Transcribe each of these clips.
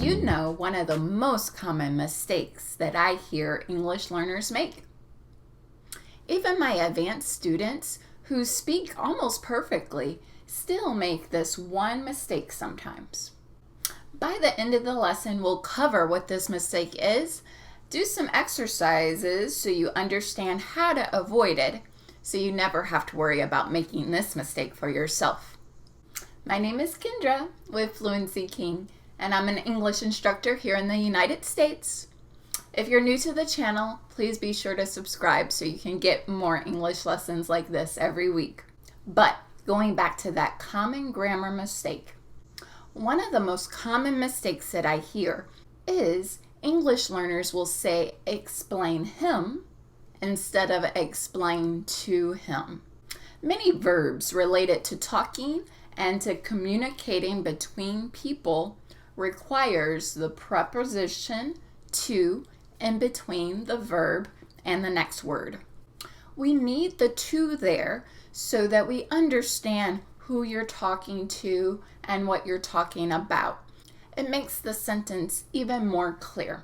you know one of the most common mistakes that I hear English learners make? Even my advanced students who speak almost perfectly still make this one mistake sometimes. By the end of the lesson, we'll cover what this mistake is, do some exercises so you understand how to avoid it, so you never have to worry about making this mistake for yourself. My name is Kendra with Fluency King, and I'm an English instructor here in the United States. If you're new to the channel, please be sure to subscribe so you can get more English lessons like this every week. But going back to that common grammar mistake, one of the most common mistakes that I hear is English learners will say explain him instead of explain to him. Many verbs related to talking and to communicating between people requires the preposition to in between the verb and the next word. We need the to there so that we understand who you're talking to and what you're talking about. It makes the sentence even more clear.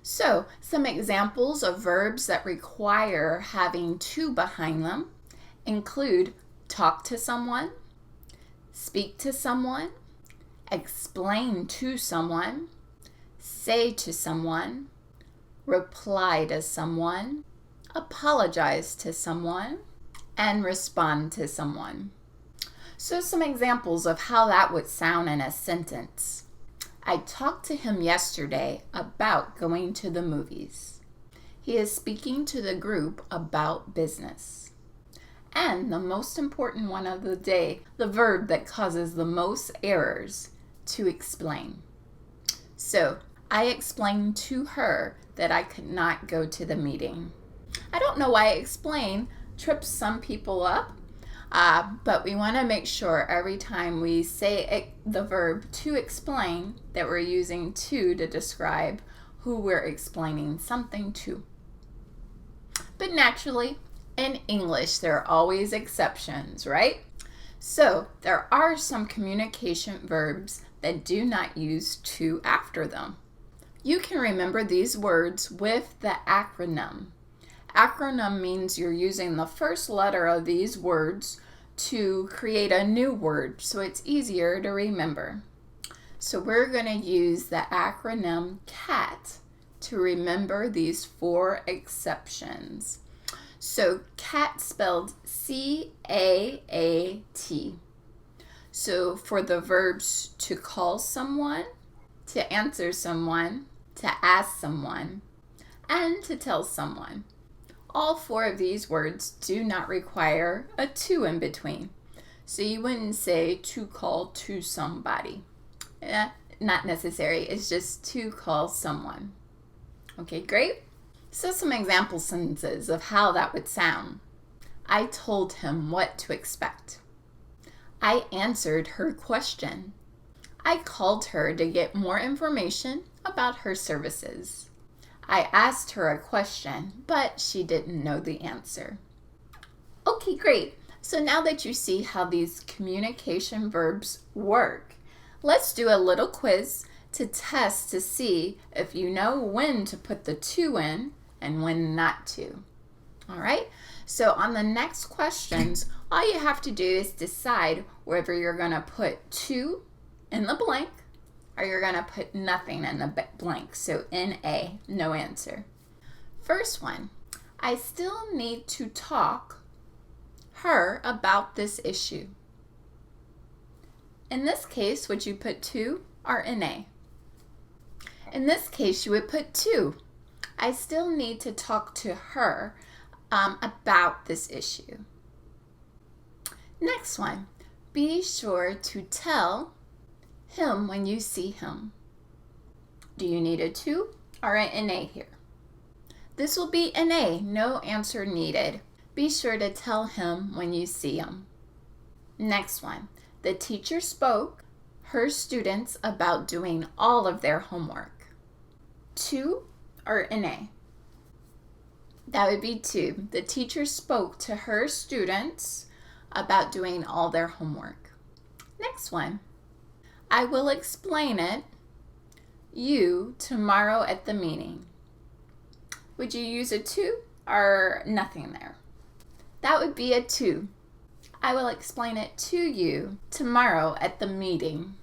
So, some examples of verbs that require having to behind them include talk to someone, speak to someone, explain to someone, say to someone, reply to someone, apologize to someone, and respond to someone. So some examples of how that would sound in a sentence. I talked to him yesterday about going to the movies. He is speaking to the group about business. And the most important one of the day, the verb that causes the most errors, to explain. So, I explained to her that I could not go to the meeting. I don't know why explain trips some people up, but we want to make sure every time we say the verb to explain that we're using to describe who we're explaining something to. But naturally, in English, there are always exceptions, right? So there are some communication verbs that do not use to after them. You can remember these words with the acronym. Acronym means you're using the first letter of these words to create a new word, so it's easier to remember. So we're going to use the acronym CAAT to remember these 4 exceptions. So CAAT spelled C-A-A-T. So for the verbs to call someone, to answer someone, to ask someone, and to tell someone. All 4 of these words do not require a to in between. So you wouldn't say to call to somebody. Not necessary. It's just to call someone. Okay, great. So some example sentences of how that would sound. I told him what to expect. I answered her question. I called her to get more information about her services. I asked her a question, but she didn't know the answer. Okay, great. So now that you see how these communication verbs work, let's do a little quiz to test to see if you know when to put the to in and when not to. All right? So on the next questions, all you have to do is decide whether you're going to put to in the blank or you're going to put nothing in the blank. So N-A, no answer. First one, I still need to talk her about this issue. In this case, would you put to or N-A? In this case, you would put to. I still need to talk to her about this issue. Next one, be sure to tell him when you see him. Do you need a to or an N-A here? This will be N-A, no answer needed. Be sure to tell him when you see him. Next one, the teacher spoke her students about doing all of their homework. To or N-A? That would be to. The teacher spoke to her students about doing all their homework. Next one. I will explain it. you tomorrow at the meeting. Would you use a to or nothing there? That would be a to. I will explain it to you tomorrow at the meeting.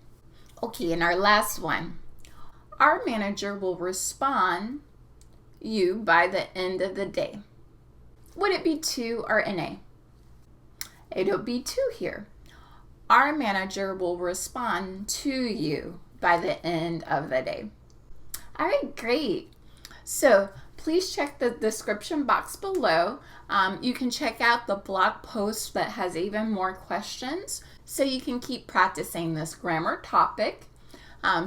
Okay, and our last one. Our manager will respond you by the end of the day. Would it be to or na? It'll be to here. Our manager will respond to you by the end of the day. All right, great. So please check the description box below. You can check out the blog post that has even more questions so you can keep practicing this grammar topic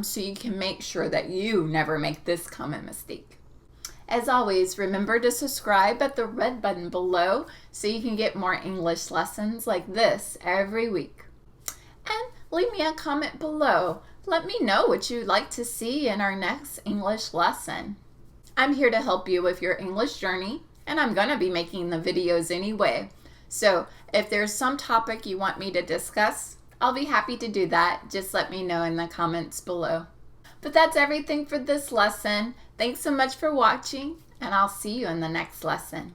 so you can make sure that you never make this common mistake. As always, remember to subscribe at the red button below so you can get more English lessons like this every week. And leave me a comment below. Let me know what you'd like to see in our next English lesson. I'm here to help you with your English journey, and I'm going to be making the videos anyway. So if there's some topic you want me to discuss, I'll be happy to do that. Just let me know in the comments below. But that's everything for this lesson. Thanks so much for watching, and I'll see you in the next lesson.